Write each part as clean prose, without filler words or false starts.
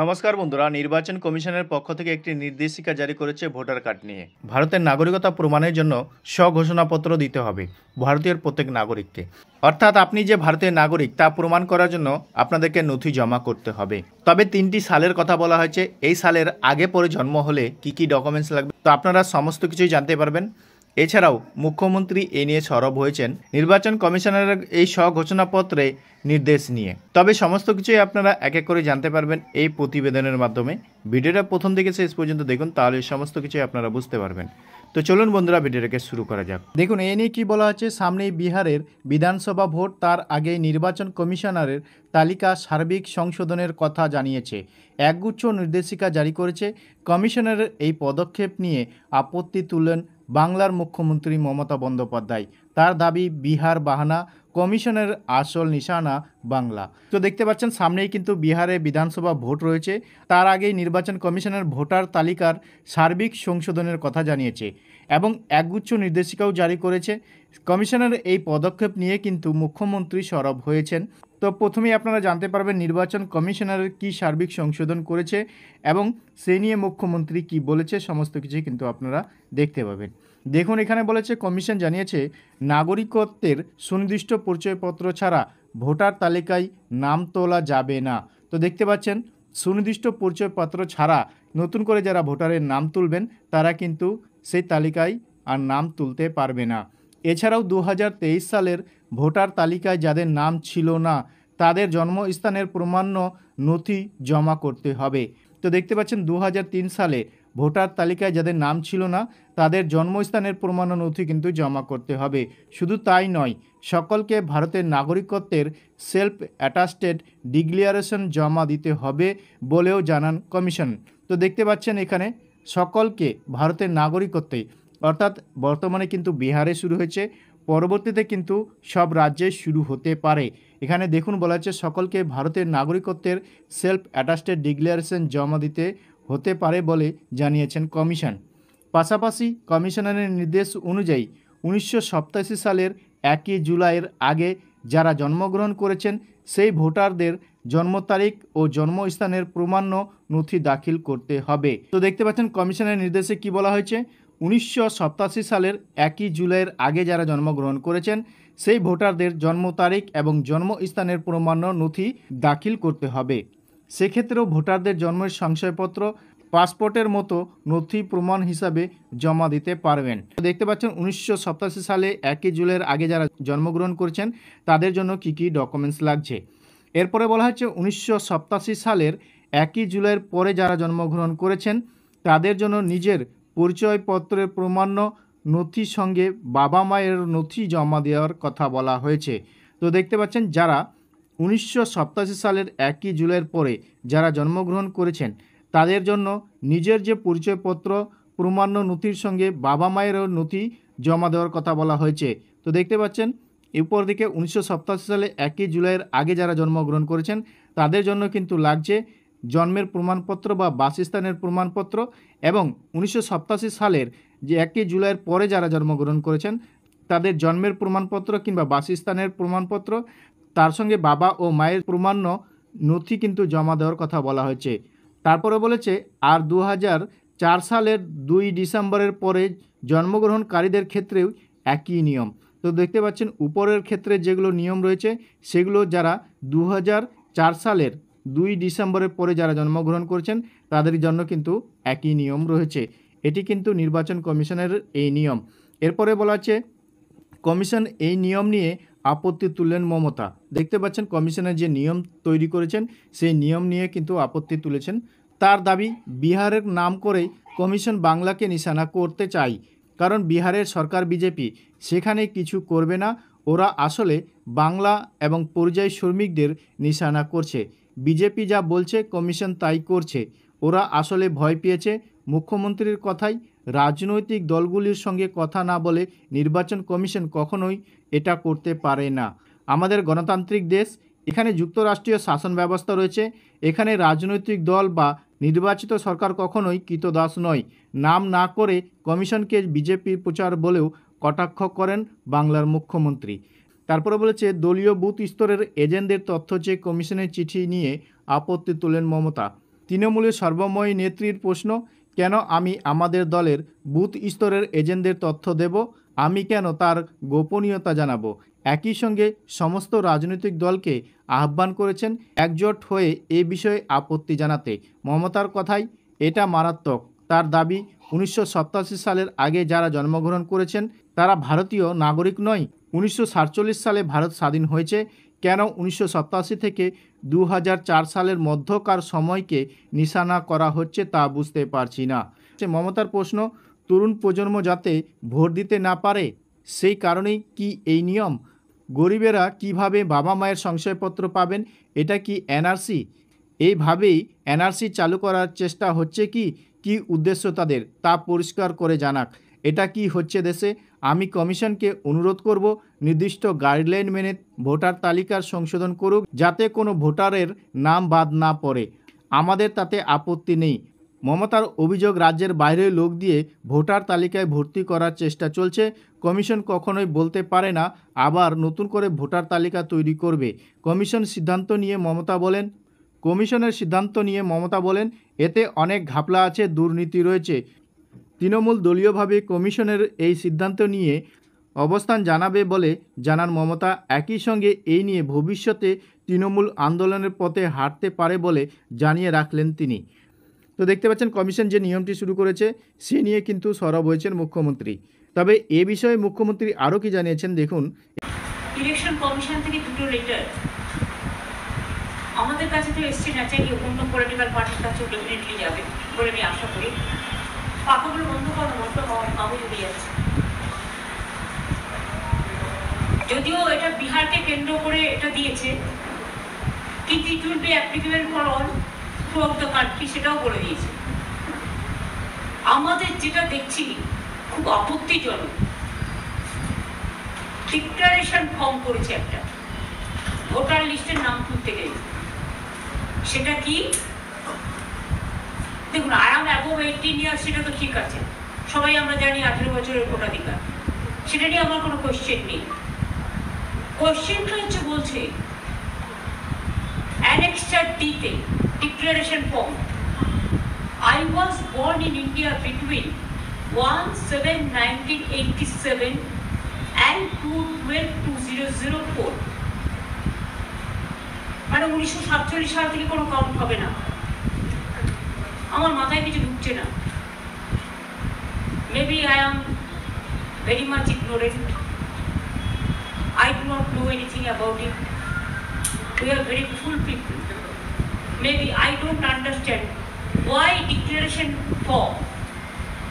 নমস্কার বন্ধুরা, নির্বাচন কমিশনের পক্ষ থেকে একটি নির্দেশিকা জারি করেছে ভোটার কার্ড নিয়ে। ভারতের নাগরিকতা প্রমাণের জন্য স্বঘোষণাপত্র দিতে হবে ভারতীয় প্রত্যেক নাগরিককে। অর্থাৎ আপনি যে ভারতের নাগরিক তা প্রমাণ করার জন্য আপনাদেরকে নথি জমা করতে হবে। তবে 3টি সালের কথা বলা হয়েছে। এই সালের আগে পরে জন্ম হলে কি কি ডকুমেন্টস লাগবে তো আপনারা সমস্ত কিছুই জানতে পারবেন। এছাড়াও মুখ্যমন্ত্রী এ নিয়ে সরব হয়েছেন নির্বাচন কমিশনারের এই স্বঘোষণাপত্রে নির্দেশ নিয়ে। তবে সমস্ত কিছুই আপনারা এক এক করে জানতে পারবেন এই প্রতিবেদনের মাধ্যমে। ভিডিওটা প্রথম থেকে শেষ পর্যন্ত দেখুন, তাহলে সমস্ত কিছুই আপনারা বুঝতে পারবেন। তো চলুন বন্ধুরা, ভিডিওটাকে শুরু করা যাক। দেখুন এ নিয়ে কী বলা হচ্ছে। সামনেই বিহারের বিধানসভা ভোট, তার আগে নির্বাচন কমিশনারের তালিকা সার্বিক সংশোধনের কথা জানিয়েছে। একগুচ্ছ নির্দেশিকা জারি করেছে। কমিশনারের এই পদক্ষেপ নিয়ে আপত্তি তুললেন বাংলার মুখ্যমন্ত্রী মমতা বন্দ্যোপাধ্যায়। তার দাবি বিহার বাহানা, কমিশনের আসল নিশানা বাংলা। তো দেখতে পাচ্ছেন সামনেই কিন্তু বিহারে বিধানসভা ভোট রয়েছে। তার আগেই নির্বাচন কমিশনের ভোটার তালিকার সার্বিক সংশোধনের কথা জানিয়েছে এবং একগুচ্ছ নির্দেশিকাও জারি করেছে। কমিশনের এই পদক্ষেপ নিয়ে কিন্তু মুখ্যমন্ত্রী সরব হয়েছেন। তো প্রথমেই আপনারা জানতে পারবেন নির্বাচন কমিশনারের কী সার্বিক সংশোধন করেছে এবং সে নিয়ে মুখ্যমন্ত্রী কি বলেছে, সমস্ত কিছুই কিন্তু আপনারা দেখতে পাবেন। দেখুন এখানে বলেছে, কমিশন জানিয়েছে নাগরিকত্বের সুনির্দিষ্ট পরিচয়পত্র ছাড়া ভোটার তালিকায় নাম তোলা যাবে না। তো দেখতে পাচ্ছেন সুনির্দিষ্ট পরিচয়পত্র ছাড়া নতুন করে যারা ভোটারের নাম তুলবেন তারা কিন্তু সেই তালিকায় আর নাম তুলতে পারবে না। এছাড়াও 2023 সালের ভোটার তালিকায় যাদের নাম ছিল না তাদের জন্মস্থানের প্রমাণ্য নথি জমা করতে হবে। তো দেখতে পাচ্ছেন 2003 সালে ভোটার তালিকায় যাদের নাম ছিল না তাদের জন্মস্থানের প্রমাণ্য নথি কিন্তু জমা করতে হবে। শুধু তাই নয়, সকলকে ভারতের নাগরিকত্বের সেলফ অ্যাটাস্টেড ডিক্লারেশন জমা দিতে হবে বলেও জানান কমিশন। তো দেখতে পাচ্ছেন এখানে সকলকে ভারতের নাগরিকত্বে, অর্থাৎ বর্তমানে কিন্তু বিহারে শুরু হয়েছে, পরবর্তীতে কিন্তু সব রাজ্যে শুরু হতে পারে। এখানে দেখুন বলা হচ্ছে সকলকে ভারতের নাগরিকত্বের সেলফ অ্যাটাস্টেড ডিক্লারেশন জমা দিতে হতে পারে বলে জানিয়েছেন কমিশন। পাশাপাশি কমিশনারের নির্দেশ অনুযায়ী 1987 সালের 1 জুলাইয়ের আগে যারা জন্মগ্রহণ করেছেন সেই ভোটারদের জন্ম তারিখ ও জন্মস্থানের প্রমাণ্য নথি দাখিল করতে হবে। তো দেখতে পাচ্ছেন কমিশনের নির্দেশে কি বলা হয়েছে, 1987 সালের 1 জুলাইয়ের আগে যারা জন্মগ্রহণ করেছেন সেই ভোটারদের জন্ম তারিখ এবং জন্মস্থানের প্রমাণ্য নথি দাখিল করতে হবে। সেক্ষেত্রেও ভোটারদের জন্মের শংসাপত্র, পাসপোর্টের মতো নথি প্রমাণ হিসাবে জমা দিতে পারবেন। দেখতে পাচ্ছেন 1987 সালে 1 জুলাইয়ের আগে যারা জন্মগ্রহণ করেছেন তাদের জন্য কী কী ডকুমেন্টস লাগছে। এরপরে বলা হচ্ছে 1987 সালের 1 জুলাইয়ের পরে যারা জন্মগ্রহণ করেছেন তাদের জন্য নিজের পরিচয়পত্রের প্রমাণ্য নথির সঙ্গে বাবা মায়ের নথি জমা দেওয়ার কথা বলা হয়েছে। তো দেখতে পাচ্ছেন যারা 1987 সালের 1 জুলাইয়ের পরে যারা জন্মগ্রহণ করেছেন তাদের জন্য নিজের যে পরিচয়পত্র প্রমাণ্য নথির সঙ্গে বাবা মায়েরও নথি জমা দেওয়ার কথা বলা হয়েছে। তো দেখতে পাচ্ছেন উপর দিকে 1987 সালে 1 জুলাইয়ের আগে যারা জন্মগ্রহণ করেছেন তাদের জন্য কিন্তু লাগছে জন্মের প্রমাণপত্র বা বাসস্থানের প্রমাণপত্র, এবং 1987 সালের যে 1 জুলাইয়ের পরে যারা জন্মগ্রহণ করেছেন তাদের জন্মের প্রমাণপত্র কিংবা বাসস্থানের প্রমাণপত্র, তার সঙ্গে বাবা ও মায়ের প্রমাণ্য নথি কিন্তু জমা দেওয়ার কথা বলা হয়েছে। তারপরে বলেছে আর 2004 সালের 2 ডিসেম্বরের পরে জন্মগ্রহণকারীদের ক্ষেত্রেও একই নিয়ম। তো দেখতে পাচ্ছেন উপরের ক্ষেত্রে যেগুলো নিয়ম রয়েছে সেগুলো যারা 2004 সালের 2 ডিসেম্বরের পরে যারা জন্মগ্রহণ করেছেন তাদের জন্য কিন্তু একই নিয়ম রয়েছে। এটি কিন্তু নির্বাচন কমিশনের এই নিয়ম। এরপরে বলা আছে কমিশন এই নিয়ম নিয়ে আপত্তি তুললেন মমতা। দেখতে পাচ্ছেন কমিশনের যে নিয়ম তৈরি করেছেন সেই নিয়ম নিয়ে কিন্তু আপত্তি তুলেছেন। তার দাবি বিহারের নাম করেই কমিশন বাংলাকে নিশানা করতে চায়, কারণ বিহারের সরকার বিজেপি, সেখানে কিছু করবে না। ওরা আসলে বাংলা এবং পরিযায়ী শ্রমিকদের নিশানা করছে। বিজেপি যা বলছে কমিশন তাই করছে। ওরা আসলে ভয় পেয়েছে মুখ্যমন্ত্রীর কথাই। রাজনৈতিক দলগুলির সঙ্গে কথা না বলে নির্বাচন কমিশন কখনোই এটা করতে পারে না। আমাদের গণতান্ত্রিক দেশ, এখানে যুক্তরাষ্ট্রীয় শাসন ব্যবস্থা রয়েছে। এখানে রাজনৈতিক দল বা নির্বাচিত সরকার কখনোই কৃতদাস নয়। নাম না করে কমিশনকে বিজেপির প্রচার বলেও কটাক্ষ করেন বাংলার মুখ্যমন্ত্রী। তারপরে বলেছে দলীয় বুথ স্তরের এজেন্টদের তথ্য চেয়ে কমিশনের চিঠি নিয়ে আপত্তি তোলেন মমতা। তৃণমূলের সর্বময়ী নেত্রীর প্রশ্ন, কেন আমি আমাদের দলের বুথ স্তরের এজেন্টদের তথ্য দেব? আমি কেন তার গোপনীয়তা জানাবো? একই সঙ্গে সমস্ত রাজনৈতিক দলকে আহ্বান করেছেন একজোট হয়ে এ বিষয়ে আপত্তি জানাতে। মমতার কথায় এটা মারাত্মক। তার দাবি, 1987 সালের আগে যারা জন্মগ্রহণ করেছেন তারা ভারতীয় নাগরিক নয়। 1947 সালে ভারত স্বাধীন হয়েছে। কেন 1987 থেকে 2004 সালের মধ্যকার সময়কে নিশানা করা হচ্ছে তা বুঝতে পারছি না। মমতার প্রশ্ন, তরুণ প্রজন্ম যাতে ভোট দিতে না পারে সেই কারণেই কি এই নিয়ম? গরিবেরা কিভাবে বাবা মায়ের সংশয়পত্র পাবেন? এটা কি এনআরসি? এইভাবেই এনআরসি চালু করার চেষ্টা হচ্ছে কি? কি উদ্দেশ্য তাদের তা পরিষ্কার করে জানাক। এটা কি হচ্ছে দেশে? আমি কমিশনকে অনুরোধ করব নির্দিষ্ট গাইডলাইন মেনে ভোটার তালিকার সংশোধন করুক, যাতে কোনো ভোটারের নাম বাদ না পড়ে। আমাদের তাতে আপত্তি নেই। মমতার অভিযোগ, রাজ্যের বাইরের লোক দিয়ে ভোটার তালিকায় ভর্তি করার চেষ্টা চলছে। কমিশন কখনোই বলতে পারে না আবার নতুন করে ভোটার তালিকা তৈরি করবে। কমিশনের সিদ্ধান্ত নিয়ে মমতা বলেন এতে অনেক ঘাপলা আছে, দুর্নীতি রয়েছে। তৃণমূল দলীয়ভাবে কমিশনের এই সিদ্ধান্ত নিয়ে অবস্থান জানাবে বলে জানান মমতা। একই সঙ্গে এই নিয়ে ভবিষ্যতে তৃণমূল আন্দোলনের পথে হাঁটতে পারে বলে জানিয়ে রাখলেন তিনি। তো দেখতে পাচ্ছেন কমিশন যে নিয়মটি শুরু করেছে সে নিয়ে কিন্তু সরব হয়েছেন মুখ্যমন্ত্রী। তবে এ বিষয়ে মুখ্যমন্ত্রী আরও কি জানিয়েছেন দেখুন। ইলেকশন কমিশন থেকে দুটো লেটার আমাদের কাছে তো এসছে, না চাই অন্য পলিটিক্যাল পার্টির কাছেও ডেফিনেটলি যাবে বলে আমি আশা করি। পাকাগুলো বন্ধ করার মতো কাগজ উঠে যাচ্ছে। যদিও এটা বিহারকে কেন্দ্র করে এটা দিয়েছে, কিন্তু it will be applicable for all through out the country, সেটাও বলে দিয়েছে। আমাদের যেটা দেখছি খুব আপত্তিজনক, ডিক্লারেশন ফর্ম করেছে একটা ভোটার লিস্টের নাম তুলতে গেলে। সেটা কি? দেখুন, আই এম অ্যাবভ 18 ইয়ার্স, সেটা তো ঠিক আছে, সবাই আমরা জানি 18 বছরের ভোটাধিকার, সেটা নিয়ে আমার কোনো কোয়েশ্চেন নেই। কোয়েশ্চেনটা হচ্ছে বলছে অ্যানেক্সচার ডিতে declaration form, I was born in India between 1/7/1987 and 2/12/2004, মানে 1947 সাল থেকে কোনো কাউন্ট হবে না। আমার মাথায় কিছু ঢুকছে না। Maybe I am very much ignorant. I do not know anything about it. We are very full people. Maybe I don't understand why declaration form.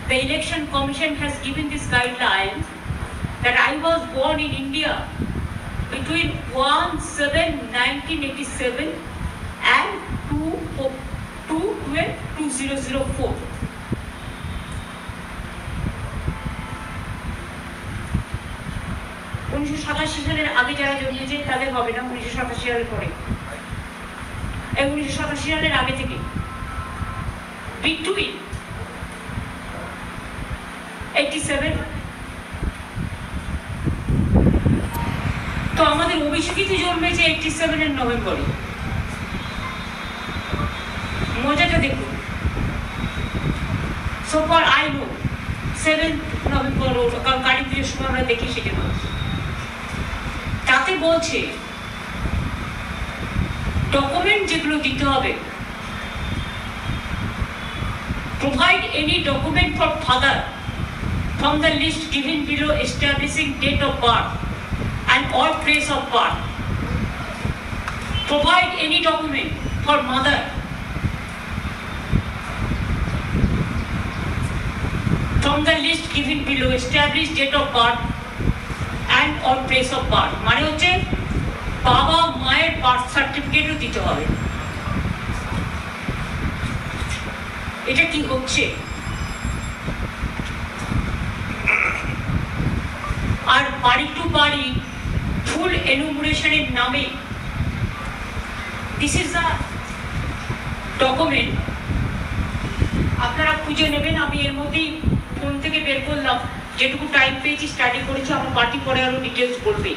The Election Commission has given this guideline that I was born in India between 1/7/1987 and 2/12/2004. সালের আগে যারা জন্মেছে তাদের হবে না, 1987 সালের পরে। 1987 সালের আগে থেকে between 87, তো আমাদের অভিষেকিত জন্মেছে 87 এর নভেম্বরে। মজাটা দেখুন, so far I know 7 November, কারণ কালী পুজোর সময় আমরা দেখি সেটা। তাতে বলছে ডকুমেন্ট যেগুলো দিতে হবে, provide any document for father from the list given below establishing date of birth and or place of birth. Provide any document for mother from the list given below established date of birth and or place of birth. মানে হচ্ছে বাবা মায়ের birth সার্টিফিকেটও দিতে হবে। এটা কি হচ্ছে? আর বাড়ি টু বাড়ি ফুল এনুমারেশনের নামে দিস ইজ দ্য ডকুমেন্ট। আপনারা খুঁজে নেবেন, আমি এর মধ্যেই ফোন থেকে বের করলাম, যেটুকু টাইম পেয়েছি স্টাডি করেছি, আমার পার্টি পরে আরো ডিটেলস বলবে।